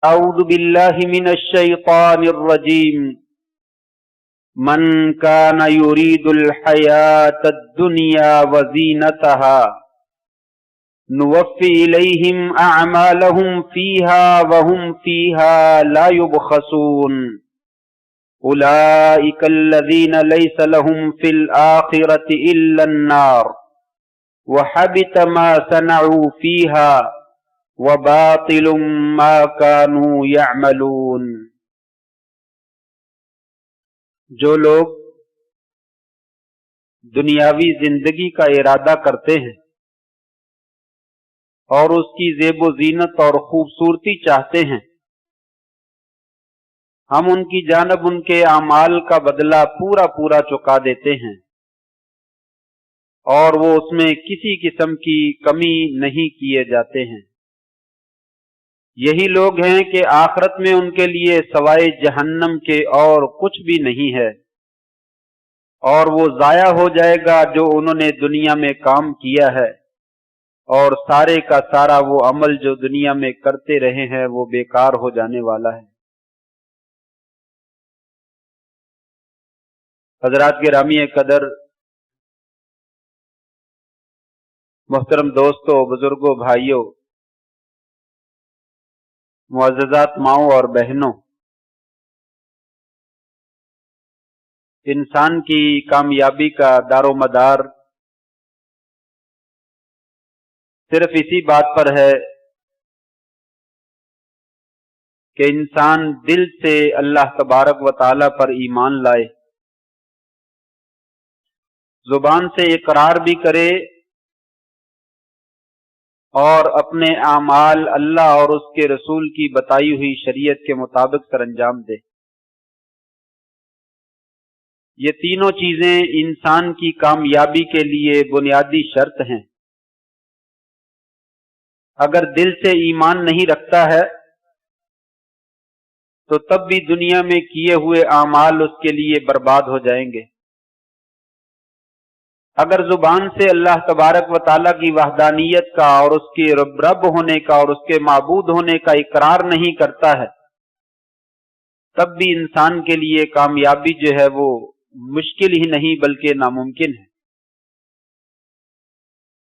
أعوذ بالله من الشيطان الرجيم. من كان يريد الحياة الدنيا وزينتها نوفي إليهم أعمالهم فيها وهم فيها لا يبخسون. أولئك الذين ليس لهم في الآخرة إلا النار وحبط ما صنعوا فيها وباطل ما كانوا يعملون. جو لوگ دنیاوی زندگی کا ارادہ کرتے ہیں اور اس کی زیب و زینت اور خوبصورتی چاہتے ہیں، ہم ان کی جانب ان کے اعمال کا بدلہ پورا پورا چکا دیتے ہیں اور وہ اس میں کسی قسم کی کمی نہیں کیے جاتے ہیں۔ یہی لوگ ہیں کہ آخرت میں ان کے لیے سوائے جہنم کے اور کچھ بھی نہیں ہے، اور وہ ضائع ہو جائے گا جو انہوں نے دنیا میں کام کیا ہے، اور سارے کا سارا وہ عمل جو دنیا میں کرتے رہے ہیں وہ بیکار ہو جانے والا ہے۔ حضرات گرامی قدر، محترم دوستو، بزرگوں، بھائیوں، معززات ماؤں اور بہنوں، انسان کی کامیابی کا دار و مدار صرف اسی بات پر ہے کہ انسان دل سے اللہ تبارک و تعالی پر ایمان لائے، زبان سے اقرار بھی کرے اور اپنے اعمال اللہ اور اس کے رسول کی بتائی ہوئی شریعت کے مطابق سر انجام دے۔ یہ تینوں چیزیں انسان کی کامیابی کے لیے بنیادی شرط ہیں۔ اگر دل سے ایمان نہیں رکھتا ہے تو تب بھی دنیا میں کیے ہوئے اعمال اس کے لیے برباد ہو جائیں گے۔ اگر زبان سے اللہ تبارک و تعالیٰ کی وحدانیت کا اور اس کے رب ہونے کا اور اس کے معبود ہونے کا اقرار نہیں کرتا ہے، تب بھی انسان کے لیے کامیابی جو ہے وہ مشکل ہی نہیں بلکہ ناممکن ہے۔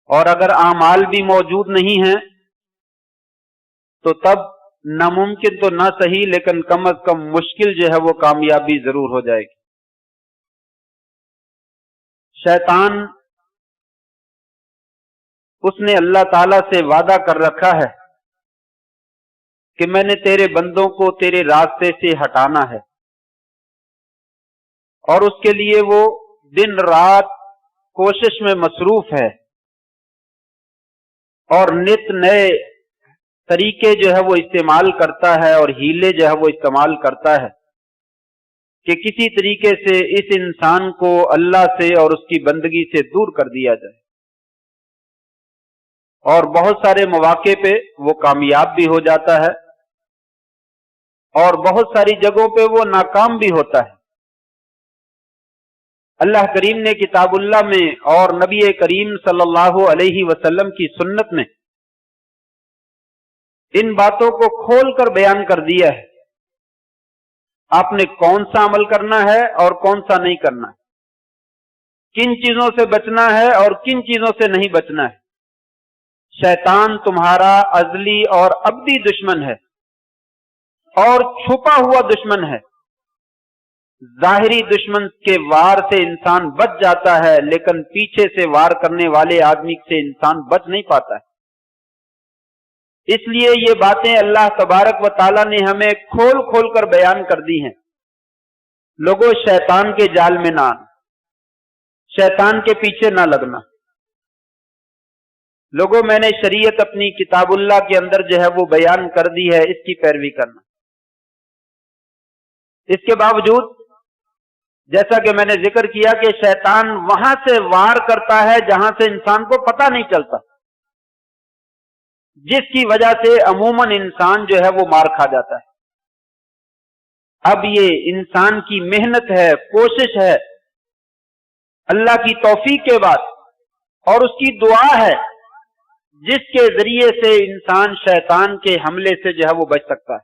اور اگر اعمال بھی موجود نہیں ہیں تو تب ناممکن تو نہ صحیح لیکن کم از کم مشکل جو ہے وہ کامیابی ضرور ہو جائے گی۔ شیطان، اس نے اللہ تعالی سے وعدہ کر رکھا ہے کہ میں نے تیرے بندوں کو تیرے راستے سے ہٹانا ہے، اور اس کے لیے وہ دن رات کوشش میں مصروف ہے اور نت نئے طریقے جو ہے وہ استعمال کرتا ہے اور ہیلے جو ہے وہ استعمال کرتا ہے کہ کسی طریقے سے اس انسان کو اللہ سے اور اس کی بندگی سے دور کر دیا جائے، اور بہت سارے مواقع پہ وہ کامیاب بھی ہو جاتا ہے اور بہت ساری جگہوں پہ وہ ناکام بھی ہوتا ہے۔ اللہ کریم نے کتاب اللہ میں اور نبی کریم صلی اللہ علیہ وسلم کی سنت میں ان باتوں کو کھول کر بیان کر دیا ہے۔ آپ نے کون سا عمل کرنا ہے اور کون سا نہیں کرنا ہے، کن چیزوں سے بچنا ہے اور کن چیزوں سے نہیں بچنا ہے۔ شیطان تمہارا ازلی اور ابدی دشمن ہے اور چھپا ہوا دشمن ہے۔ ظاہری دشمن کے وار سے انسان بچ جاتا ہے لیکن پیچھے سے وار کرنے والے آدمی سے انسان بچ نہیں پاتا ہے۔ اس لیے یہ باتیں اللہ تبارک و تعالیٰ نے ہمیں کھول کھول کر بیان کر دی ہیں۔ لوگوں، شیطان کے جال میں نہ آنا، شیطان کے پیچھے نہ لگنا۔ لوگوں، میں نے شریعت اپنی کتاب اللہ کے اندر جو ہے وہ بیان کر دی ہے، اس کی پیروی کرنا۔ اس کے باوجود جیسا کہ میں نے ذکر کیا کہ شیطان وہاں سے وار کرتا ہے جہاں سے انسان کو پتہ نہیں چلتا، جس کی وجہ سے عموماً انسان جو ہے وہ مار کھا جاتا ہے۔ اب یہ انسان کی محنت ہے، کوشش ہے، اللہ کی توفیق کے بعد اور اس کی دعا ہے جس کے ذریعے سے انسان شیطان کے حملے سے جو ہے وہ بچ سکتا ہے۔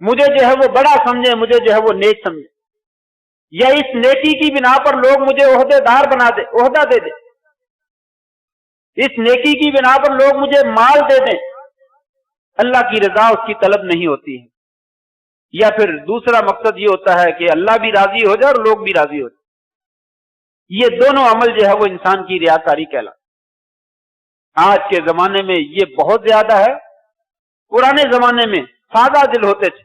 مجھے جو ہے وہ بڑا سمجھے، مجھے جو ہے وہ نیک سمجھے، یا اس نیکی کی بنا پر لوگ مجھے عہدے دار بنا دے، عہدہ دے دیں، اس نیکی کی بنا پر لوگ مجھے مال دے دیں، اللہ کی رضا اس کی طلب نہیں ہوتی ہے۔ یا پھر دوسرا مقصد یہ ہوتا ہے کہ اللہ بھی راضی ہو جائے اور لوگ بھی راضی ہو جائے۔ یہ دونوں عمل جو ہے وہ انسان کی ریاکاری کہلاتا۔ آج کے زمانے میں یہ بہت زیادہ ہے، پرانے زمانے میں سادہ دل ہوتے تھے،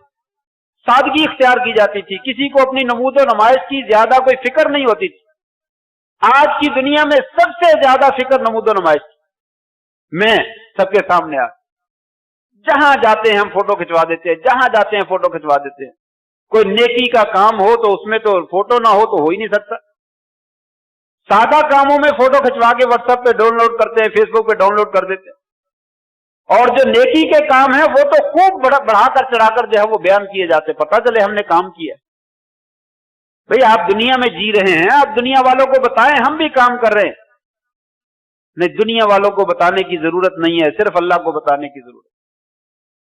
سادگی اختیار کی جاتی تھی، کسی کو اپنی نمود و نمائش کی زیادہ کوئی فکر نہیں ہوتی تھی۔ آج کی دنیا میں سب سے زیادہ فکر نمود و نمائش کی، میں سب کے سامنے آ، جہاں جاتے ہیں ہم فوٹو کھنچوا دیتے ہیں، جہاں جاتے ہیں فوٹو کھنچوا دیتے ہیں۔ کوئی نیکی کا کام ہو تو اس میں تو فوٹو نہ ہو تو ہو ہی نہیں سکتا۔ سادہ کاموں میں فوٹو کھنچوا کے واٹس ایپ پہ ڈاؤن لوڈ کرتے ہیں، فیس بک پہ ڈاؤن لوڈ کر دیتے ہیں، اور جو نیکی کے کام ہیں وہ تو خوب بڑھا کر چڑھا کر جو ہے وہ بیان کیے جاتے، پتہ چلے ہم نے کام کیا۔ بھئی آپ دنیا میں جی رہے ہیں، آپ دنیا والوں کو بتائیں ہم بھی کام کر رہے ہیں۔ نہیں، دنیا والوں کو بتانے کی ضرورت نہیں ہے، صرف اللہ کو بتانے کی ضرورت ہے۔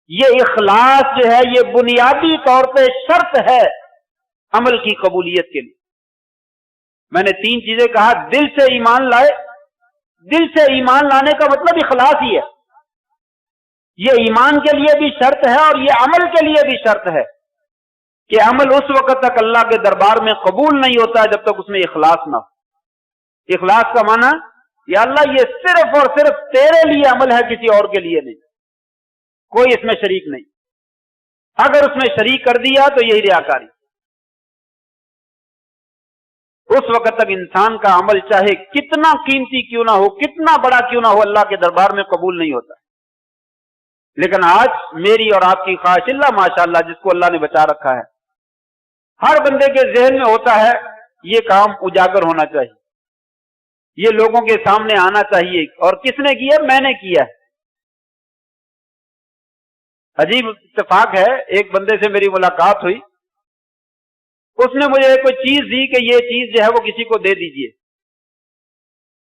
یہ اخلاص جو ہے یہ بنیادی طور پہ شرط ہے عمل کی قبولیت کے لیے۔ میں نے 3 چیزیں کہا، دل سے ایمان لائے، دل سے ایمان لانے کا مطلب اخلاص ہی ہے، یہ ایمان کے لیے بھی شرط ہے اور یہ عمل کے لیے بھی شرط ہے کہ عمل اس وقت تک اللہ کے دربار میں قبول نہیں ہوتا ہے جب تک اس میں اخلاص نہ ہو۔ اخلاص کا معنی یا اللہ یہ صرف اور صرف تیرے لیے عمل ہے، کسی اور کے لیے نہیں، کوئی اس میں شریک نہیں۔ اگر اس میں شریک کر دیا تو یہی ریاکاری۔ اس وقت تک انسان کا عمل چاہے کتنا قیمتی کیوں نہ ہو، کتنا بڑا کیوں نہ ہو، اللہ کے دربار میں قبول نہیں ہوتا۔ لیکن آج میری اور آپ کی خواہش، اللہ ماشاءاللہ جس کو اللہ نے بچا رکھا ہے، ہر بندے کے ذہن میں ہوتا ہے یہ کام اجاگر ہونا چاہیے، یہ لوگوں کے سامنے آنا چاہیے، اور کس نے کیا؟ میں نے کیا ہے۔ عجیب اتفاق ہے، ایک بندے سے میری ملاقات ہوئی، اس نے مجھے کوئی چیز دی کہ یہ چیز جو ہے وہ کسی کو دے دیجئے،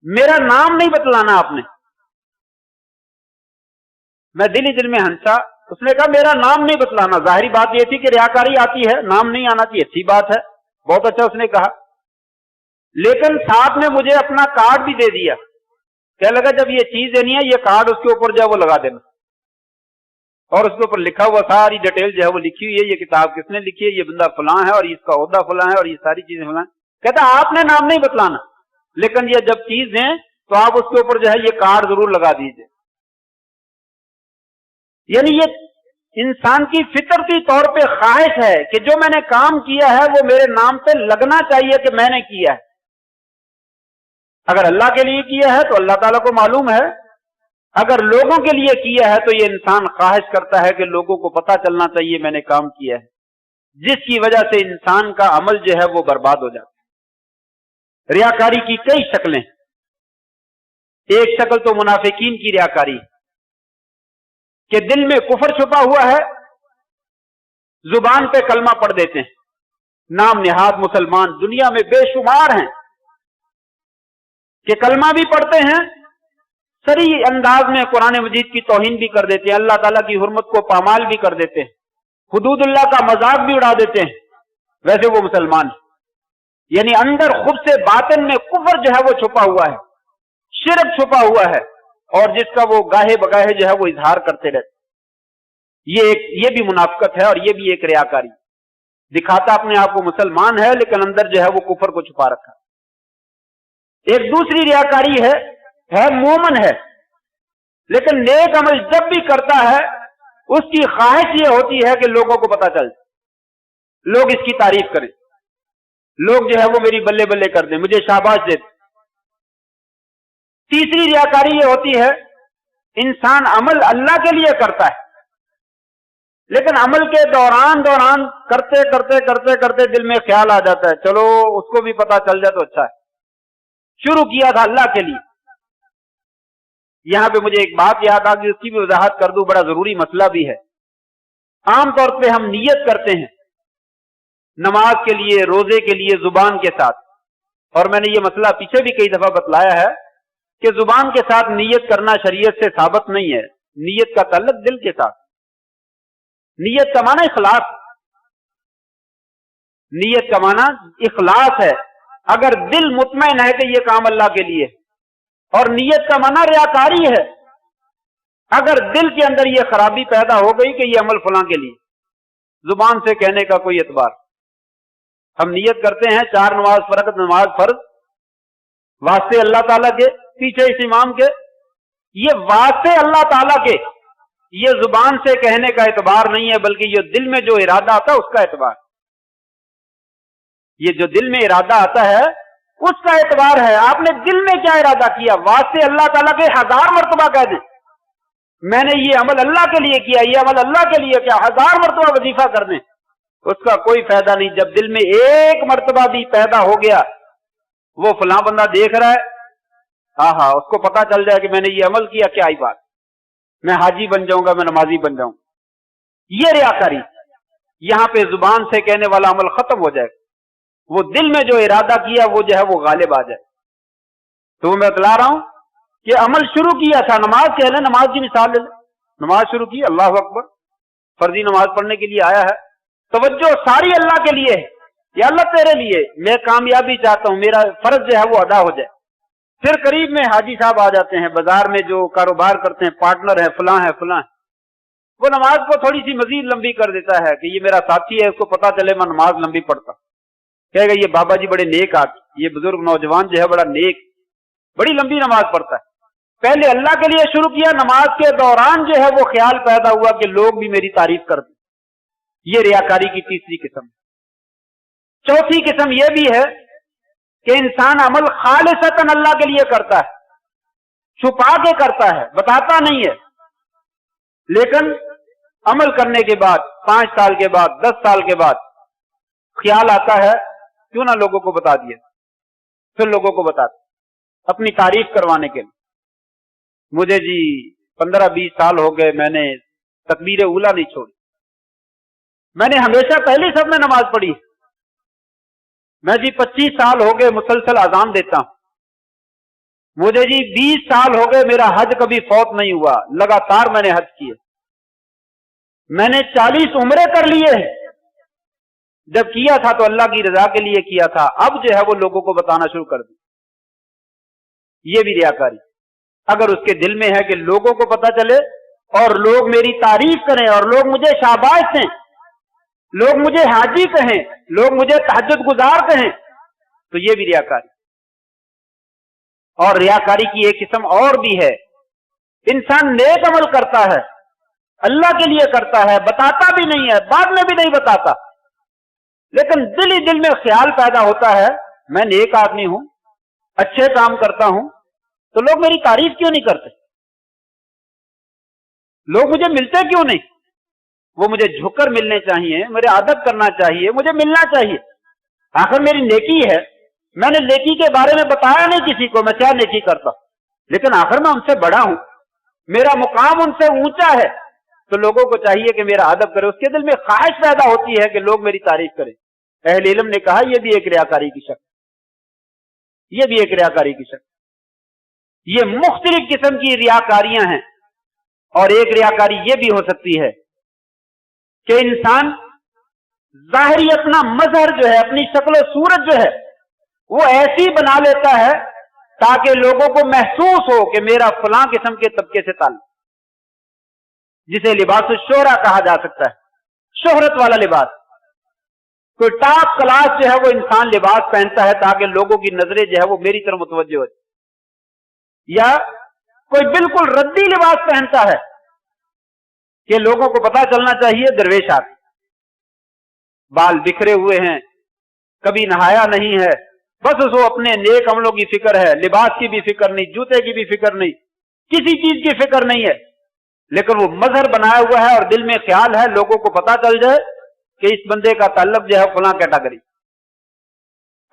میرا نام نہیں بتلانا آپ نے۔ میں دل ہی دل میں ہنسا، اس نے کہا میرا نام نہیں بتلانا۔ ظاہری بات یہ تھی کہ ریاکاری آتی ہے، نام نہیں آنا چاہیے، اچھی بات ہے، بہت اچھا اس نے کہا، لیکن ساتھ میں مجھے اپنا کارڈ بھی دے دیا، کہنے لگا جب یہ چیز دینی ہے یہ کارڈ اس کے اوپر جو ہے وہ لگا دینا، اور اس کے اوپر لکھا ہوا ساری ڈیٹیل جو ہے وہ لکھی ہوئی ہے، یہ کتاب کس نے لکھی ہے، یہ بندہ فلاں ہے اور اس کا عہدہ فلاں ہے اور یہ ساری چیزیں فلاں۔ کہتا آپ نے نام نہیں بتلانا، لیکن یہ جب چیز دیں تو آپ اس کے اوپر جو ہے یہ کارڈ ضرور لگا دیجئے۔ یعنی یہ انسان کی فطرتی طور پہ خواہش ہے کہ جو میں نے کام کیا ہے وہ میرے نام پہ لگنا چاہیے کہ میں نے کیا ہے۔ اگر اللہ کے لیے کیا ہے تو اللہ تعالیٰ کو معلوم ہے، اگر لوگوں کے لیے کیا ہے تو یہ انسان خواہش کرتا ہے کہ لوگوں کو پتہ چلنا چاہیے میں نے کام کیا ہے، جس کی وجہ سے انسان کا عمل جو ہے وہ برباد ہو جاتا ہے۔ ریاکاری کی کئی شکلیں، ایک شکل تو منافقین کی ریاکاری کہ دل میں کفر چھپا ہوا ہے، زبان پہ کلمہ پڑھ دیتے ہیں، نام نہاد مسلمان دنیا میں بے شمار ہیں کہ کلمہ بھی پڑھتے ہیں، صریح انداز میں قرآن مجید کی توہین بھی کر دیتے ہیں، اللہ تعالیٰ کی حرمت کو پامال بھی کر دیتے ہیں، حدود اللہ کا مذاق بھی اڑا دیتے ہیں، ویسے وہ مسلمان ہیں۔ یعنی اندر خود سے باطن میں کفر جو ہے وہ چھپا ہوا ہے، شرک چھپا ہوا ہے، اور جس کا وہ گاہے بگاہے جو ہے وہ اظہار کرتے رہتے۔ یہ بھی منافقت ہے اور یہ بھی ایک ریاکاری، دکھاتا اپنے آپ کو مسلمان ہے لیکن اندر جو ہے وہ کفر کو چھپا رکھا۔ ایک دوسری ریاکاری ہے مومن ہے لیکن نیک عمل جب بھی کرتا ہے اس کی خواہش یہ ہوتی ہے کہ لوگوں کو پتہ چل جائے، لوگ اس کی تعریف کریں، لوگ جو ہے وہ میری بلے بلے کر دیں، مجھے شاباش دے دیں۔ تیسری ریاکاری یہ ہوتی ہے انسان عمل اللہ کے لیے کرتا ہے لیکن عمل کے دوران کرتے کرتے کرتے کرتے دل میں خیال آ جاتا ہے چلو اس کو بھی پتہ چل جائے تو اچھا ہے، شروع کیا تھا اللہ کے لیے۔ یہاں پہ مجھے ایک بات یاد آ گئی، اس کی بھی وضاحت کر دوں، بڑا ضروری مسئلہ بھی ہے۔ عام طور پہ ہم نیت کرتے ہیں نماز کے لیے، روزے کے لیے زبان کے ساتھ، اور میں نے یہ مسئلہ پیچھے بھی کئی دفعہ بتلایا ہے کہ زبان کے ساتھ نیت کرنا شریعت سے ثابت نہیں ہے، نیت کا تعلق دل کے ساتھ۔ نیت کا معنی اخلاص، نیت کا معنی اخلاص ہے. اگر دل مطمئن ہے کہ یہ کام اللہ کے لیے، اور نیت کا معنی ریاکاری ہے. اگر دل کے اندر یہ خرابی پیدا ہو گئی کہ یہ عمل فلاں کے لیے، زبان سے کہنے کا کوئی اعتبار، ہم نیت کرتے ہیں 4 نماز فرض، نماز فرض واسطے اللہ تعالیٰ کے، پیچھے اس امام کے، یہ واسطے اللہ تعالیٰ کے، یہ زبان سے کہنے کا اعتبار نہیں ہے، بلکہ یہ دل میں جو ارادہ آتا ہے اس کا اعتبار. یہ جو دل میں ارادہ آتا ہے اس کا اعتبار ہے. آپ نے دل میں کیا ارادہ کیا؟ واسطے اللہ تعالیٰ کے 1000 مرتبہ کہہ دیں میں نے یہ عمل اللہ کے لیے کیا، یہ عمل اللہ کے لیے کیا، 1000 مرتبہ وظیفہ کر دیں، اس کا کوئی فائدہ نہیں. جب دل میں ایک مرتبہ بھی پیدا ہو گیا، وہ فلاں بندہ دیکھ رہا ہے، ہاں اس کو پتا چل جائے کہ میں نے یہ عمل کیا، کیا ہی بات، میں حاجی بن جاؤں گا، میں نمازی بن جاؤں. یہ ریاکاری. یہاں پہ زبان سے کہنے والا عمل ختم ہو جائے، وہ دل میں جو ارادہ کیا وہ جو ہے وہ غالب آ جائے. تو میں بتلا رہا ہوں کہ عمل شروع کیا تھا، نماز کہہ لیں، نماز کی مثال لے لیں، نماز شروع کی، اللہ اکبر، فرضی نماز پڑھنے کے لیے آیا ہے، توجہ ساری اللہ کے لیے ہے، یا اللہ تیرے لیے، میں کامیابی چاہتا ہوں، میرا فرض جو ہے وہ ادا ہو جائے. پھر قریب میں حاجی صاحب آ جاتے ہیں، بازار میں جو کاروبار کرتے ہیں، پارٹنر ہے، فلاں ہے فلاں ہے، وہ نماز کو تھوڑی سی مزید لمبی کر دیتا ہے کہ یہ میرا ساتھی ہے، اس کو پتا چلے میں نماز لمبی پڑھتا، کہے گا یہ بابا جی بڑے نیک آدمی، یہ بزرگ نوجوان جو ہے بڑا نیک، بڑی لمبی نماز پڑھتا ہے. پہلے اللہ کے لیے شروع کیا، نماز کے دوران جو ہے وہ خیال پیدا ہوا کہ لوگ بھی میری تعریف کر دیں. یہ ریاکاری کی تیسری قسم. چوتھی قسم یہ بھی ہے کہ انسان عمل خالصتاً اللہ کے لیے کرتا ہے، چھپا کے کرتا ہے، بتاتا نہیں ہے، لیکن عمل کرنے کے بعد 5 سال کے بعد 10 سال کے بعد خیال آتا ہے کیوں نہ لوگوں کو بتا دیا، پھر لوگوں کو بتاتے اپنی تعریف کروانے کے لیے. مجھے جی 15-20 سال ہو گئے، میں نے تکبیر اولیٰ نہیں چھوڑی، میں نے ہمیشہ پہلی سب میں نماز پڑھی، میں جی 25 سال ہو گئے مسلسل اذان دیتا ہوں، مجھے جی 20 سال ہو گئے میرا حج کبھی فوت نہیں ہوا، لگاتار میں نے حج کیے، میں نے 40 عمرے کر لیے ہیں، جب کیا تھا تو اللہ کی رضا کے لیے کیا تھا، اب جو ہے وہ لوگوں کو بتانا شروع کر دی. یہ بھی ریاکاری. اگر اس کے دل میں ہے کہ لوگوں کو پتا چلے اور لوگ میری تعریف کریں اور لوگ مجھے شاباش دیں، لوگ مجھے حاجی کہیں، لوگ مجھے تہجد گزار کہیں، تو یہ بھی ریاکاری. اور ریاکاری کی ایک قسم اور بھی ہے، انسان نیک عمل کرتا ہے، اللہ کے لیے کرتا ہے، بتاتا بھی نہیں ہے، بعد میں بھی نہیں بتاتا، لیکن دل ہی دل میں خیال پیدا ہوتا ہے میں نیک آدمی ہوں، اچھے کام کرتا ہوں، تو لوگ میری تعریف کیوں نہیں کرتے، لوگ مجھے ملتے کیوں نہیں، وہ مجھے جھک کر ملنے چاہیے، مجھے عادت کرنا چاہیے، مجھے ملنا چاہیے، آخر میری نیکی ہے، میں نے نیکی کے بارے میں بتایا نہیں کسی کو میں کیا نیکی کرتا، لیکن آخر میں ان سے بڑا ہوں، میرا مقام ان سے اونچا ہے، تو لوگوں کو چاہیے کہ میرا ادب کرے، اس کے دل میں خواہش پیدا ہوتی ہے کہ لوگ میری تعریف کریں. اہل علم نے کہا یہ بھی ایک ریاکاری کی شکل، یہ بھی ایک ریاکاری کی شکل. یہ مختلف قسم کی ریاکاریاں ہیں. اور ایک ریاکاری یہ بھی ہو سکتی ہے کہ انسان ظاہری اپنا مظہر جو ہے، اپنی شکل و صورت جو ہے وہ ایسی بنا لیتا ہے تاکہ لوگوں کو محسوس ہو کہ میرا فلاں قسم کے طبقے سے تعلق، جسے لباس الشہرہ کہا جا سکتا ہے، شہرت والا لباس. کوئی ٹاپ کلاس جو ہے وہ انسان لباس پہنتا ہے تاکہ لوگوں کی نظریں جو ہے وہ میری طرف متوجہ ہو، یا کوئی بالکل ردی لباس پہنتا ہے کہ لوگوں کو پتا چلنا چاہیے درویش آتے، بال بکھرے ہوئے ہیں، کبھی نہایا نہیں ہے، بس اس کو اپنے نیک عملوں کی فکر ہے، لباس کی بھی فکر نہیں، جوتے کی بھی فکر نہیں، کسی چیز کی فکر نہیں ہے، لیکن وہ مظہر بنایا ہوا ہے اور دل میں خیال ہے لوگوں کو پتا چل جائے کہ اس بندے کا تعلق جو ہے فلاں کیٹاگری.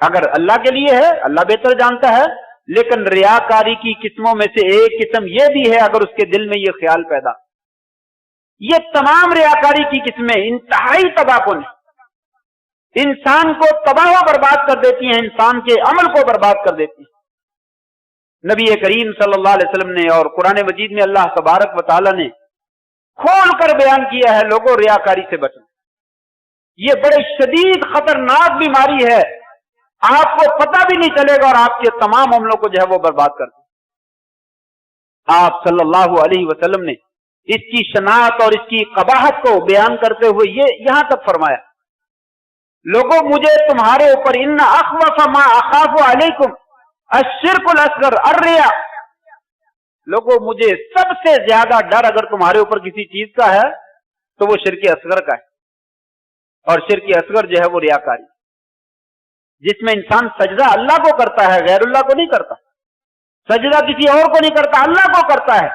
اگر اللہ کے لیے ہے اللہ بہتر جانتا ہے، لیکن ریاکاری کی قسموں میں سے ایک قسم یہ بھی ہے اگر اس کے دل میں یہ خیال پیدا. یہ تمام ریاکاری کی قسمیں انتہائی تباہ کن ہیں، انسان کو تباہ و برباد کر دیتی ہیں، انسان کے عمل کو برباد کر دیتی ہیں. نبی کریم صلی اللہ علیہ وسلم نے اور قرآن مجید میں اللہ تبارک و تعالی نے کھول کر بیان کیا ہے، لوگوں ریاکاری سے بچنا، یہ بڑے شدید خطرناک بیماری ہے، آپ کو پتہ بھی نہیں چلے گا اور آپ کے تمام عملوں کو جو ہے وہ برباد کر دے۔ آپ صلی اللہ علیہ وسلم نے اس کی شناعت اور اس کی قباحت کو بیان کرتے ہوئے یہ یہاں تک فرمایا، لوگوں مجھے تمہارے اوپر ان اخوف ما اخاف علیکم الشرک الاصغر الریا، لوگوں مجھے سب سے زیادہ ڈر اگر تمہارے اوپر کسی چیز کا ہے تو وہ شرک اصغر کا ہے، اور شرک اصغر جو ہے وہ ریاکاری، جس میں انسان سجدہ اللہ کو کرتا ہے، غیر اللہ کو نہیں کرتا، سجدہ کسی اور کو نہیں کرتا، اللہ کو کرتا ہے،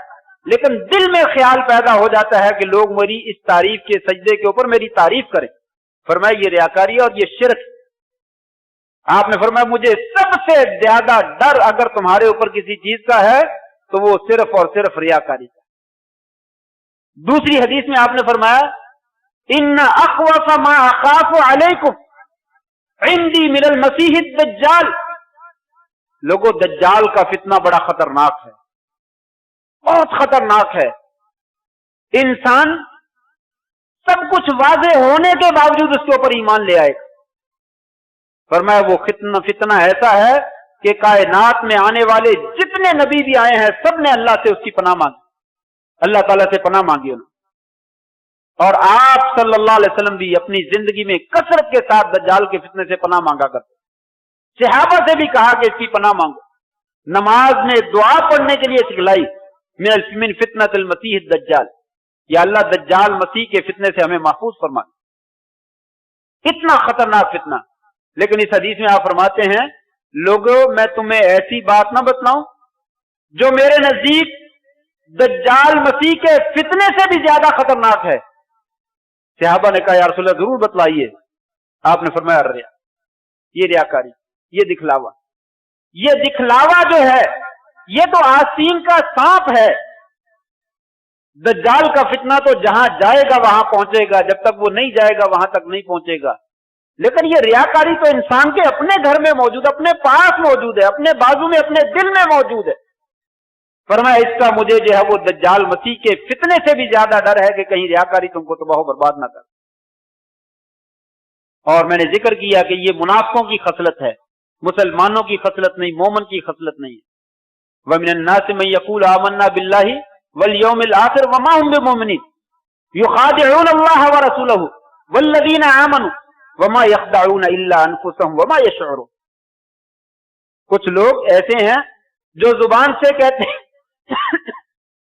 لیکن دل میں خیال پیدا ہو جاتا ہے کہ لوگ میری اس تعریف کے سجدے کے اوپر میری تعریف کریں، فرمایا یہ ریاکاری ہے اور یہ شرک۔ آپ نے فرمایا مجھے سب سے زیادہ ڈر اگر تمہارے اوپر کسی چیز کا ہے تو وہ صرف اور صرف ریاکاری کا۔ دوسری حدیث میں آپ نے فرمایا ان اخوف ما اخاف علیکم عندی من المسیح الدجال، لوگوں دجال کا فتنہ بڑا خطرناک ہے، بہت خطرناک ہے، انسان سب کچھ واضح ہونے کے باوجود اس کے اوپر ایمان لے آئے، فرمایا وہ فتنہ ایسا ہے کہ کائنات میں آنے والے جتنے نبی بھی آئے ہیں سب نے اللہ سے اس کی پناہ مانگی، اللہ تعالیٰ سے پناہ مانگی انہوں، اور آپ صلی اللہ علیہ وسلم بھی اپنی زندگی میں کثرت کے ساتھ دجال کے فتنے سے پناہ مانگا کرتے، صحابہ سے بھی کہا کہ اس کی پناہ مانگو، نماز میں دعا پڑھنے کے لیے سکھلائی من فتنۃ المسیح الدجال، یا اللہ دجال مسیح کے فتنے سے ہمیں محفوظ فرما، اتنا خطرناک فتنہ۔ لیکن اس حدیث میں آپ فرماتے ہیں لوگوں میں تمہیں ایسی بات نہ بتلاؤں جو میرے نزدیک دجال مسیح کے فتنے سے بھی زیادہ خطرناک ہے۔ صحابہ نے کہا یا رسول اللہ ضرور بتلائیے، آپ نے فرمایا ریا، یہ ریاکاری، یہ دکھلاوا، یہ دکھلاوا جو ہے یہ تو آستین کا سانپ ہے، دجال کا فتنہ تو جہاں جائے گا وہاں پہنچے گا، جب تک وہ نہیں جائے گا وہاں تک نہیں پہنچے گا، لیکن یہ ریاکاری تو انسان کے اپنے گھر میں موجود ہے، اپنے پاس موجود ہے، اپنے بازو میں، اپنے دل میں موجود ہے۔ فرمایا اس کا مجھے جو ہے وہ دجال مسیح کے فتنے سے بھی زیادہ ڈر ہے کہ کہیں ریاکاری تم کو تباہ و برباد نہ کر۔ اور میں نے ذکر کیا کہ یہ منافقوں کی خصلت ہے، مسلمانوں کی خصلت نہیں، مومن کی خصلت نہیں ہے۔ وَمِنَ النَّاسِ مَن يَقُولُ آمَنَّا بِاللَّهِ وَالْيَوْمِ الْآخِرِ وَمَا هُمْ بِمُؤْمِنِينَ يُخَادِعُونَ اللَّهَ وَرَسُولَهُ وَالَّذِينَ آمَنُوا وَمَا يَخْدَعُونَ إِلَّا أَنفُسَهُمْ وَمَا يَشْعُرُونَ۔ کچھ لوگ ایسے ہیں جو زبان سے کہتے ہیں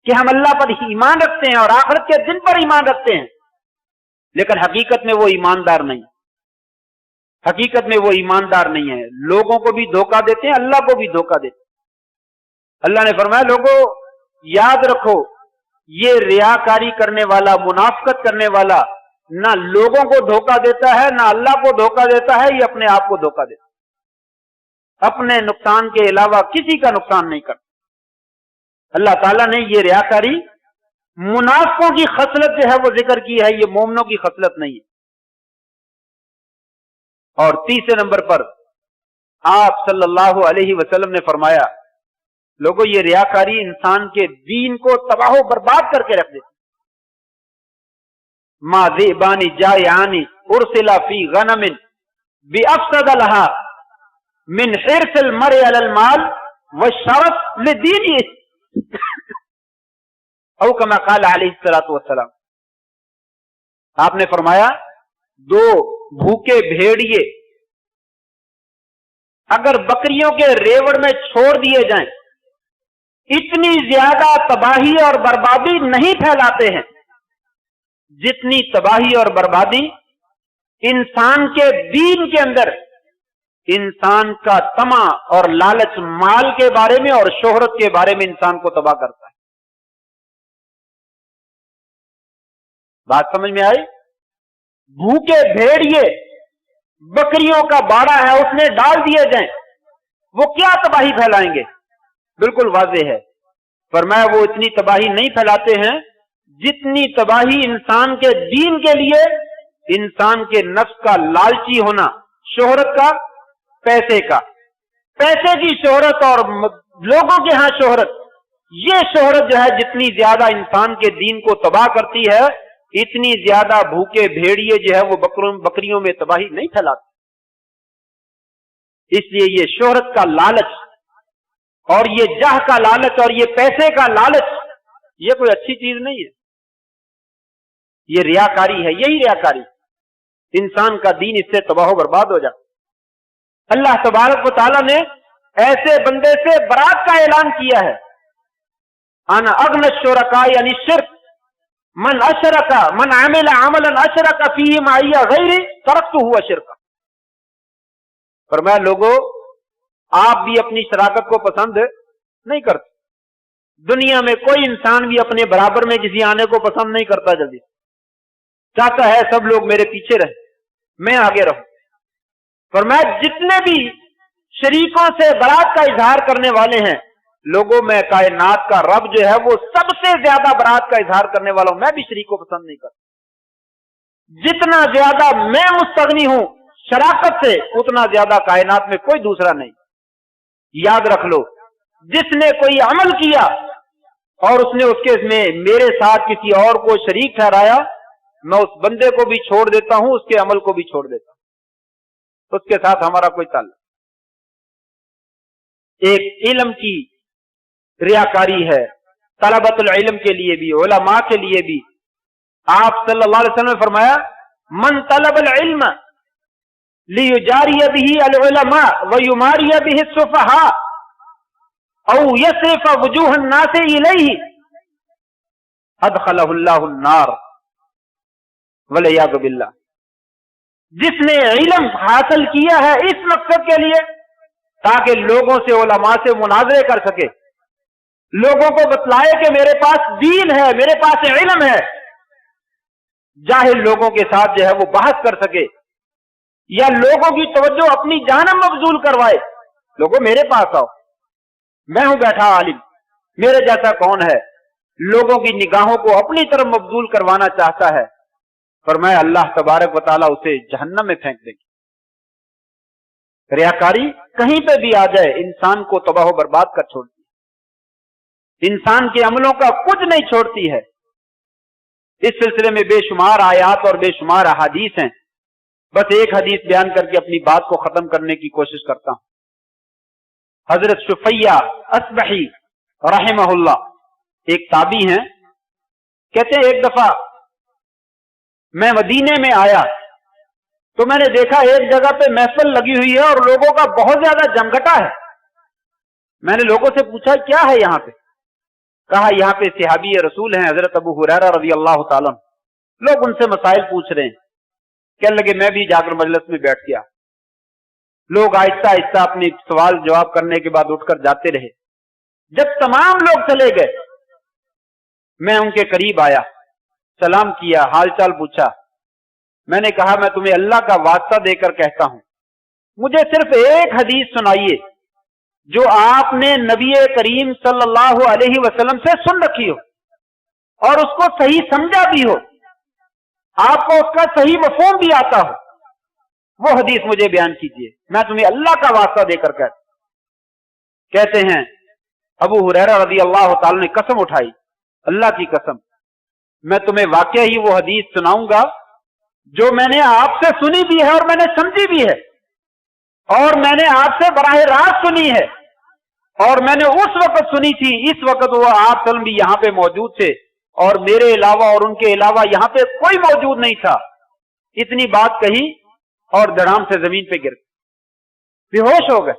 کہ ہم اللہ پر ایمان رکھتے ہیں اور آخرت کے دن پر ایمان رکھتے ہیں، لیکن حقیقت میں وہ ایماندار نہیں، حقیقت میں وہ ایماندار نہیں ہے، لوگوں کو بھی دھوکہ دیتے ہیں، اللہ کو بھی دھوکہ دیتے ہیں۔ اللہ نے فرمایا لوگوں یاد رکھو یہ ریاکاری کرنے والا، منافقت کرنے والا نہ لوگوں کو دھوکہ دیتا ہے نہ اللہ کو دھوکہ دیتا ہے، یہ اپنے آپ کو دھوکہ دیتا ہے، اپنے نقصان کے علاوہ کسی کا نقصان نہیں کرتا۔ اللہ تعالیٰ نے یہ ریاکاری منافقوں کی خصلت جو ہے وہ ذکر کی ہے، یہ مومنوں کی خصلت نہیں ہے۔ اور تیسرے نمبر پر آپ صلی اللہ علیہ وسلم نے فرمایا لوگوں یہ ریاکاری انسان کے دین کو تباہ و برباد کر کے رکھ دیتی۔ ما ذئبان جائعان ارسلا فی غنم بافسد لها من حرص المرء علی المال والشرف لدینه او کما قال علیہ الصلوۃ والسلام۔ آپ نے فرمایا دو بھوکے بھیڑیے اگر بکریوں کے ریوڑ میں چھوڑ دیے جائیں اتنی زیادہ تباہی اور بربادی نہیں پھیلاتے ہیں جتنی تباہی اور بربادی انسان کے دین کے اندر انسان کا طمع اور لالچ مال کے بارے میں اور شہرت کے بارے میں انسان کو تباہ کرتا ہے۔ بات سمجھ میں آئی؟ بھوکے بھیڑیے بکریوں کا باڑا ہے اس میں ڈال دیے جائیں وہ کیا تباہی پھیلائیں گے؟ بالکل واضح ہے، فرمایا وہ اتنی تباہی نہیں پھیلاتے ہیں جتنی تباہی انسان کے دین کے لیے انسان کے نفس کا لالچی ہونا، شہرت کا، پیسے کا، پیسے کی شہرت اور لوگوں کے ہاں شہرت، یہ شہرت جو ہے جتنی زیادہ انسان کے دین کو تباہ کرتی ہے، اتنی زیادہ بھوکے بھیڑیے جو ہے وہ بکریوں میں تباہی نہیں پھیلاتے۔ اس لیے یہ شہرت کا لالچ اور یہ جاہ کا لالچ اور یہ پیسے کا لالچ یہ کوئی اچھی چیز نہیں ہے، یہ ریاکاری ہے، یہی ریاکاری، انسان کا دین اس سے تباہ و برباد ہو جاتا۔ اللہ تبارک و تعالیٰ نے ایسے بندے سے برات کا اعلان کیا ہے، انا اغنى الشركاء یعنی شرک، من عمل عملا اشرک فیہ معی غیری ترکتہ وشرکہ۔ فرمایا لوگوں آپ بھی اپنی شراکت کو پسند نہیں کرتے، دنیا میں کوئی انسان بھی اپنے برابر میں کسی آنے کو پسند نہیں کرتا، جلدی چاہتا ہے سب لوگ میرے پیچھے رہیں، میں آگے رہوں۔ فرمایا جتنے بھی شریکوں سے برات کا اظہار کرنے والے ہیں، لوگوں میں کائنات کا رب جو ہے وہ سب سے زیادہ برات کا اظہار کرنے والا ہوں، میں بھی شریک کو پسند نہیں کرتا۔ جتنا زیادہ میں مستغنی ہوں شراکت سے، اتنا زیادہ کائنات میں کوئی دوسرا نہیں۔ یاد رکھ لو، جس نے کوئی عمل کیا اور اس نے اس کے میں میرے ساتھ کسی اور کو شریک ٹھہرایا، میں اس بندے کو بھی چھوڑ دیتا ہوں، اس کے عمل کو بھی چھوڑ دیتا ہوں، اس کے ساتھ ہمارا کوئی تعلق۔ ایک علم کی ریاکاری ہے، طلبۃ العلم کے لیے بھی، علماء کے لیے بھی۔ آپ صلی اللہ علیہ وسلم نے فرمایا من طلب العلم لیجاری به العلماء ویماری به السفہاء او یصرف وجوہ الناس الیہ ادخلہ اللہ النار والعیاذ باللہ۔ جس نے علم حاصل کیا ہے اس مقصد کے لیے تاکہ لوگوں سے، علماء سے مناظرے کر سکے، لوگوں کو بتلائے کہ میرے پاس دین ہے، میرے پاس علم ہے، جاہل لوگوں کے ساتھ جو ہے وہ بحث کر سکے، یا لوگوں کی توجہ اپنی جانب مبذول کروائے، لوگوں میرے پاس آؤ، میں ہوں بیٹھا عالم، میرے جیسا کون ہے، لوگوں کی نگاہوں کو اپنی طرف مبذول کروانا چاہتا ہے، فرمایا اللہ تبارک و تعالیٰ اسے جہنم میں پھینک دے گی۔ ریاکاری کہیں پہ بھی آ جائے انسان کو تباہ و برباد کر چھوڑتی ہے، انسان کے عملوں کا کچھ نہیں چھوڑتی ہے۔ اس سلسلے میں بے شمار آیات اور بے شمار احادیث ہیں، بس ایک حدیث بیان کر کے اپنی بات کو ختم کرنے کی کوشش کرتا ہوں۔ حضرت شفیع اصبحی رحمہ اللہ ایک تابعی ہیں، کہتے ہیں ایک دفعہ میں مدینے میں آیا تو میں نے دیکھا ایک جگہ پہ محفل لگی ہوئی ہے اور لوگوں کا بہت زیادہ جمگٹا ہے۔ میں نے لوگوں سے پوچھا کیا ہے یہاں پہ؟ کہا یہاں پہ صحابی رسول ہیں حضرت ابو ہریرہ رضی اللہ تعالیٰ، لوگ ان سے مسائل پوچھ رہے ہیں۔ کہنے لگے میں بھی جا کر مجلس میں بیٹھ گیا، لوگ آہستہ آہستہ اپنی سوال جواب کرنے کے بعد اٹھ کر جاتے رہے۔ جب تمام لوگ چلے گئے میں ان کے قریب آیا، سلام کیا، حال چال پوچھا۔ میں نے کہا میں تمہیں اللہ کا واسطہ دے کر کہتا ہوں، مجھے صرف ایک حدیث سنائیے جو آپ نے نبی کریم صلی اللہ علیہ وسلم سے سن رکھی ہو اور اس کو صحیح سمجھا بھی ہو، آپ کو اس کا صحیح مفہوم بھی آتا ہو، وہ حدیث مجھے بیان کیجیے، میں تمہیں اللہ کا واسطہ دے کر کہتے ہیں ابو ہریرہ رضی اللہ تعالی نے قسم اٹھائی، اللہ کی قسم میں تمہیں واقعہ ہی وہ حدیث سناؤں گا جو میں نے آپ سے سنی بھی ہے اور میں نے سمجھی بھی ہے، اور میں نے آپ سے براہ راست سنی ہے، اور میں نے اس وقت سنی تھی، اس وقت وہ آپ سلم بھی یہاں پہ موجود تھے اور میرے علاوہ اور ان کے علاوہ یہاں پہ کوئی موجود نہیں تھا۔ اتنی بات کہی اور دھڑام سے زمین پہ گر بے ہوش ہو گئے۔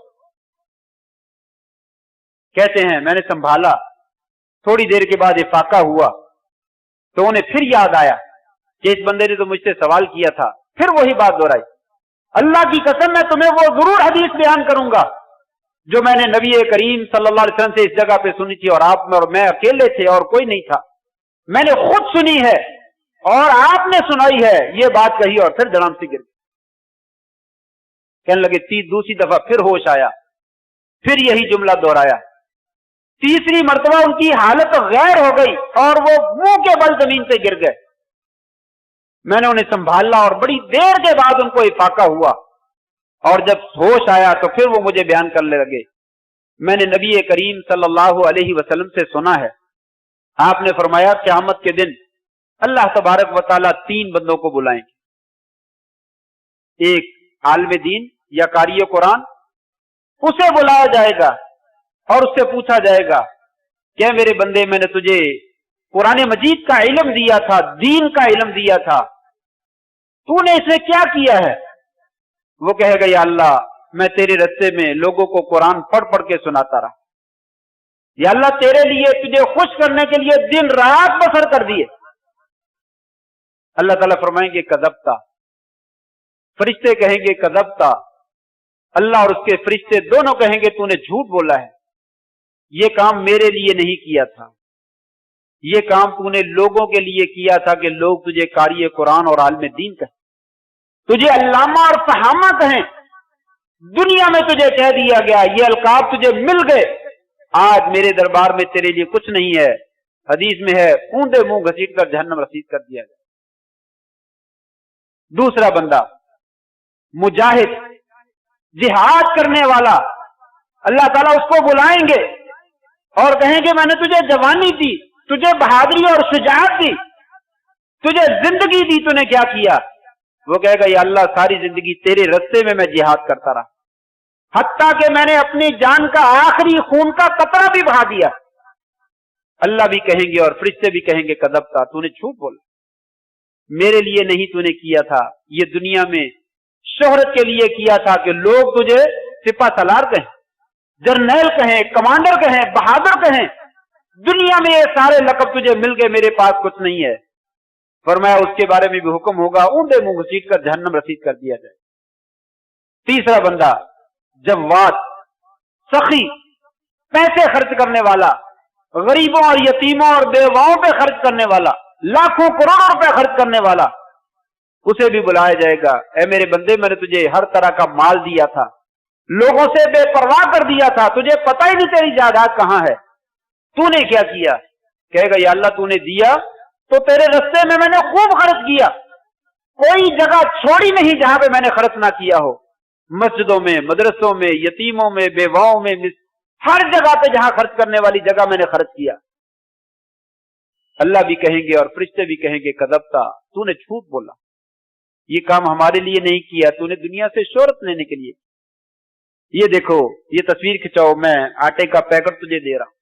کہتے ہیں میں نے سنبھالا، تھوڑی دیر کے بعد افاقہ ہوا تو انہیں پھر یاد آیا کہ اس بندے نے تو مجھ سے سوال کیا تھا، پھر وہی بات دہرائی، اللہ کی قسم میں تمہیں وہ ضرور حدیث بیان کروں گا جو میں نے نبی کریم صلی اللہ علیہ وسلم سے اس جگہ پہ سنی تھی، اور آپ میں اور میں اکیلے تھے اور کوئی نہیں تھا، میں نے خود سنی ہے اور آپ نے سنائی ہے، یہ بات کہی اور پھر دھڑام سے گر گئی۔ کہنے لگے دوسری دفعہ پھر ہوش آیا، پھر یہی جملہ دہرایا، تیسری مرتبہ ان کی حالت غیر ہو گئی اور وہ منہ کے بل زمین پہ گر گئے۔ میں نے انہیں سنبھالا اور بڑی دیر کے بعد ان کو افاقہ ہوا، اور جب ہوش آیا تو پھر وہ مجھے بیان کرنے لگے میں نے نبی کریم صلی اللہ علیہ وسلم سے سنا ہے، آپ نے فرمایا قیامت کے دن اللہ تبارک و تعالیٰ 3 بندوں کو بلائیں گے، ایک عالم دین یا قاری قرآن، اسے بلایا جائے گا اور اس سے پوچھا جائے گا کہ میرے بندے میں نے تجھے قرآن مجید کا علم دیا تھا، دین کا علم دیا تھا، تو نے اس میں کیا کیا ہے؟ وہ کہے گا یا اللہ میں تیرے رستے میں لوگوں کو قرآن پڑھ پڑھ کے سناتا رہا، یا اللہ تیرے لیے تجھے خوش کرنے کے لیے دن رات بسر کر دیے۔ اللہ تعالیٰ فرمائیں گے کذبتا، فرشتے کہیں گے کذبتا، اللہ اور اس کے فرشتے دونوں کہیں گے تو نے جھوٹ بولا ہے، یہ کام میرے لیے نہیں کیا تھا، یہ کام تو نے لوگوں کے لیے کیا تھا کہ لوگ تجھے قاری قرآن اور عالم دین کہیں، تجھے علامہ اور فہامہ کہیں، دنیا میں تجھے کہہ دیا گیا، یہ القاب تجھے مل گئے، آج میرے دربار میں تیرے لیے کچھ نہیں ہے، حدیث میں ہے اونڈے منہ گھسیٹ کر جہنم رسید کر دیا گیا۔ دوسرا بندہ مجاہد، جہاد کرنے والا، اللہ تعالیٰ اس کو بلائیں گے اور کہیں گے میں نے تجھے جوانی دی، تجھے بہادری اور شجاعت دی، تجھے زندگی دی، تو نے کیا کیا؟ وہ کہے گا یا اللہ ساری زندگی تیرے رستے میں جہاد کرتا رہا، حتیٰ کہ میں نے اپنی جان کا آخری خون کا قطرہ بھی بہا دیا۔ اللہ بھی کہیں گے اور فرشتے بھی کہیں گے کذبتا، تو نے جھوٹ بولا، میرے لیے نہیں تو نے کیا تھا، یہ دنیا میں شہرت کے لیے کیا تھا کہ لوگ تجھے سپہ سالار کہیں، جرنیل کہیں، کمانڈر کہیں، بہادر کہیں، دنیا میں یہ سارے لقب تجھے مل گئے، میرے پاس کچھ نہیں ہے۔ فرمایا اس کے بارے میں بھی حکم ہوگا اونڈے منہ گھسیٹ کر جہنم رسید کر دیا جائے۔ تیسرا بندہ جواد، سخی، پیسے خرچ کرنے والا، غریبوں اور یتیموں اور بیواؤں پہ خرچ کرنے والا، لاکھوں کروڑوں روپے خرچ کرنے والا، اسے بھی بلایا جائے گا اے میرے بندے میں نے تجھے ہر طرح کا مال دیا تھا، لوگوں سے بے پرواہ کر دیا تھا، تجھے پتہ ہی نہیں تیری جائیداد کہاں ہے، تو نے کیا کیا؟ کہے گا یا اللہ تو نے دیا تو تیرے رستے میں نے خوب خرچ کیا، کوئی جگہ چھوڑی نہیں جہاں پہ میں نے خرچ نہ کیا ہو، مسجدوں میں، مدرسوں میں، یتیموں میں، بیواؤں میں، ہر جگہ پہ جہاں خرچ کرنے والی جگہ میں نے خرچ کیا۔ اللہ بھی کہیں گے اور فرشتے بھی کہیں گے کذبتا، تو نے جھوٹ بولا، یہ کام ہمارے لیے نہیں کیا، تو نے دنیا سے شہرت لینے کے لیے۔ یہ دیکھو یہ تصویر کھچاؤ، میں آٹے کا پیکٹ تجھے دے رہا ہوں،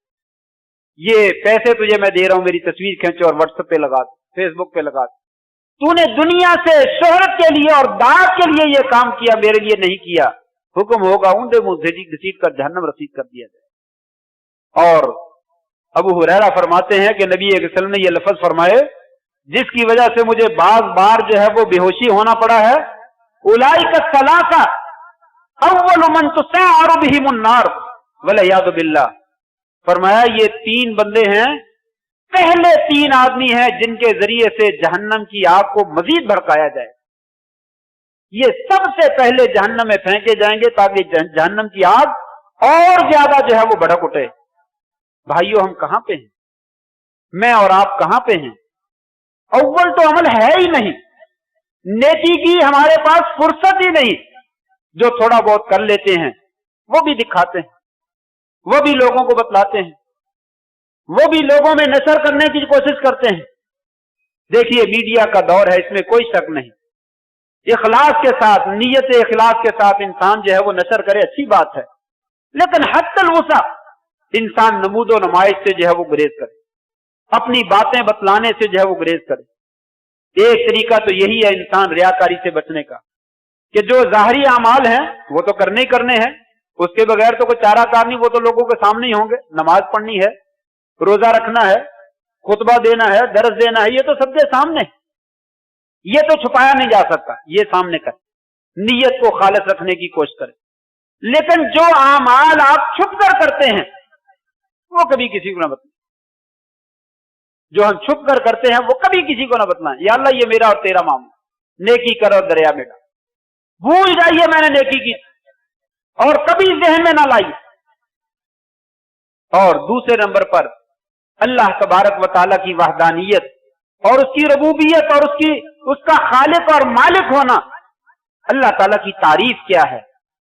یہ پیسے تجھے میں دے رہا ہوں، میری تصویر کھینچو اور واٹس ایپ پہ لگا دو، فیس بک پہ لگا دو، تو نے دنیا سے شہرت کے لیے اور داغ کے لیے یہ کام کیا، میرے لیے نہیں کیا۔ حکم ہوگا اونڈے منہ گھسیٹ کر جہنم رسید کر دیا جائے۔ اور ابو ہریرہ فرماتے ہیں کہ نبی صلی اللہ علیہ وسلم نے یہ لفظ فرمائے جس کی وجہ سے مجھے بعض بار جو ہے وہ بے ہوشی ہونا پڑا ہے، اولئک الثلاثہ اول من تسعر بہم النار والعیاذ باللہ، فرمایا یہ 3 بندے ہیں، پہلے 3 آدمی ہیں جن کے ذریعے سے جہنم کی آگ کو مزید بھڑکایا جائے، یہ سب سے پہلے جہنم میں پھینکے جائیں گے تاکہ جہنم کی آگ اور زیادہ جو ہے وہ بھڑک اٹھے۔ بھائیو ہم کہاں پہ ہیں؟ میں اور آپ کہاں پہ ہیں؟ اول تو عمل ہے ہی نہیں، نیکی کی ہمارے پاس فرصت ہی نہیں، جو تھوڑا بہت کر لیتے ہیں وہ بھی دکھاتے ہیں، وہ بھی لوگوں کو بتلاتے ہیں، وہ بھی لوگوں میں نشر کرنے کی کوشش کرتے ہیں۔ دیکھیے میڈیا کا دور ہے، اس میں کوئی شک نہیں، اخلاص کے ساتھ، نیت اخلاص کے ساتھ انسان جو ہے وہ نشر کرے، اچھی بات ہے، لیکن حد الوسع انسان نمود و نمائش سے جو ہے وہ گریز کرے، اپنی باتیں بتلانے سے جو ہے وہ گریز کرے۔ ایک طریقہ تو یہی ہے انسان ریاکاری سے بچنے کا کہ جو ظاہری اعمال ہیں وہ تو کرنے ہی کرنے ہیں، اس کے بغیر تو کوئی چارہ کار نہیں، وہ تو لوگوں کے سامنے ہی ہوں گے، نماز پڑھنی ہے، روزہ رکھنا ہے، خطبہ دینا ہے، درس دینا ہے، یہ تو سب کے سامنے، یہ تو چھپایا نہیں جا سکتا، یہ سامنے کرے، نیت کو خالص رکھنے کی کوشش کرے۔ لیکن جو اعمال آپ چھپ کر کرتے ہیں وہ کبھی کسی کو نہ بتلائیں، جو ہم چھپ کر کرتے ہیں وہ کبھی کسی کو نہ بتلائیں، یا اللہ یہ میرا اور تیرا معاملہ، نیکی کر اور دریا میں ڈال، بھول جائیے میں نے نیکی کی اور کبھی ذہن میں نہ لائی۔ اور دوسرے نمبر پر اللہ تبارک و تعالیٰ کی وحدانیت اور اس کی ربوبیت اور اس کا خالق اور مالک ہونا، اللہ تعالیٰ کی تعریف کیا ہے،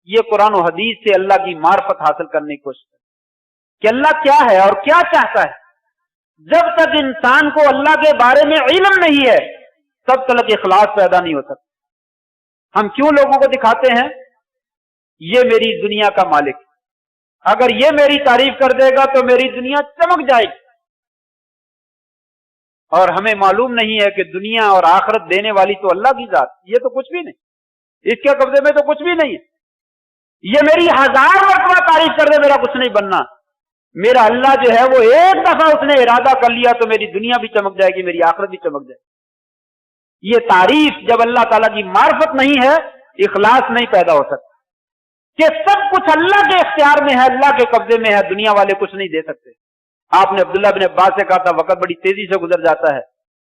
یہ قرآن و حدیث سے اللہ کی معرفت حاصل کرنے کی کوشش کریں کہ اللہ کیا ہے اور کیا چاہتا ہے۔ جب تک انسان کو اللہ کے بارے میں علم نہیں ہے تب تک اخلاص پیدا نہیں ہو سکتا۔ ہم کیوں لوگوں کو دکھاتے ہیں یہ میری دنیا کا مالک، اگر یہ میری تعریف کر دے گا تو میری دنیا چمک جائے گی، اور ہمیں معلوم نہیں ہے کہ دنیا اور آخرت دینے والی تو اللہ کی ذات، یہ تو کچھ بھی نہیں، اس کے قبضے میں تو کچھ بھی نہیں ہے۔ یہ میری 1000 مرتبہ تعریف کر دے میرا کچھ نہیں بننا، میرا اللہ جو ہے وہ ایک دفعہ اس نے ارادہ کر لیا تو میری دنیا بھی چمک جائے گی، میری آخرت بھی چمک جائے گی۔ یہ تعریف جب اللہ تعالیٰ کی معرفت نہیں ہے اخلاص نہیں پیدا ہو سکتا کہ سب کچھ اللہ کے اختیار میں ہے، اللہ کے قبضے میں ہے، دنیا والے کچھ نہیں دے سکتے۔ آپ نے عبداللہ بن عباس سے کہا تھا وقت بڑی تیزی سے گزر جاتا ہے،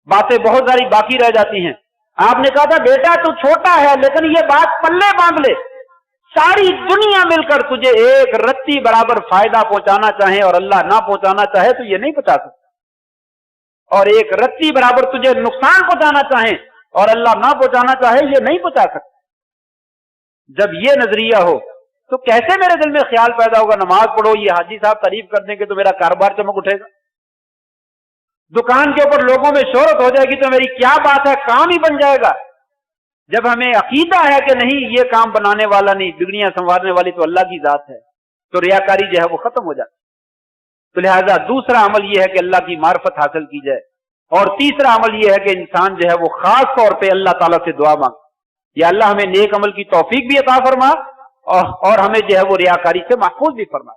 باتیں بہت ساری باقی رہ جاتی ہیں۔ آپ نے کہا تھا بیٹا تو چھوٹا ہے لیکن یہ بات پلے باندھ لے، ساری دنیا مل کر تجھے ایک رتی برابر فائدہ پہنچانا چاہے اور اللہ نہ پہنچانا چاہے تو یہ نہیں پہنچا سکتا، اور ایک رتی برابر تجھے نقصان پہنچانا چاہے اور اللہ نہ پہنچانا چاہے یہ نہیں پہنچا سکتا۔ جب یہ نظریہ ہو تو کیسے میرے دل میں خیال پیدا ہوگا نماز پڑھو یہ حاجی صاحب تعریف کر دیں گے تو میرا کاروبار چمک اٹھے گا، دکان کے اوپر لوگوں میں شہرت ہو جائے گی تو میری کیا بات ہے، کام ہی بن جائے گا۔ جب ہمیں عقیدہ ہے کہ نہیں یہ کام بنانے والا نہیں، دنیا سنوارنے والی تو اللہ کی ذات ہے، تو ریاکاری جو ہے وہ ختم ہو جاتی۔ تو لہذا دوسرا عمل یہ ہے کہ اللہ کی معرفت حاصل کی جائے، اور تیسرا عمل یہ ہے کہ انسان جو ہے وہ خاص طور پہ اللہ تعالیٰ سے دعا مانگے، یا اللہ ہمیں نیک عمل کی توفیق بھی عطا فرما اور ہمیں جو ہے وہ ریاکاری سے محفوظ بھی فرما۔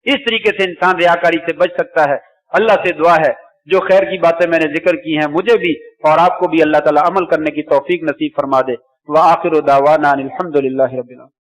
اس طریقے سے انسان ریاکاری سے بچ سکتا ہے۔ اللہ سے دعا ہے جو خیر کی باتیں میں نے ذکر کی ہیں مجھے بھی اور آپ کو بھی اللہ تعالیٰ عمل کرنے کی توفیق نصیب فرما دے۔ وآخر دعوانا الحمد للہ رب العالمین۔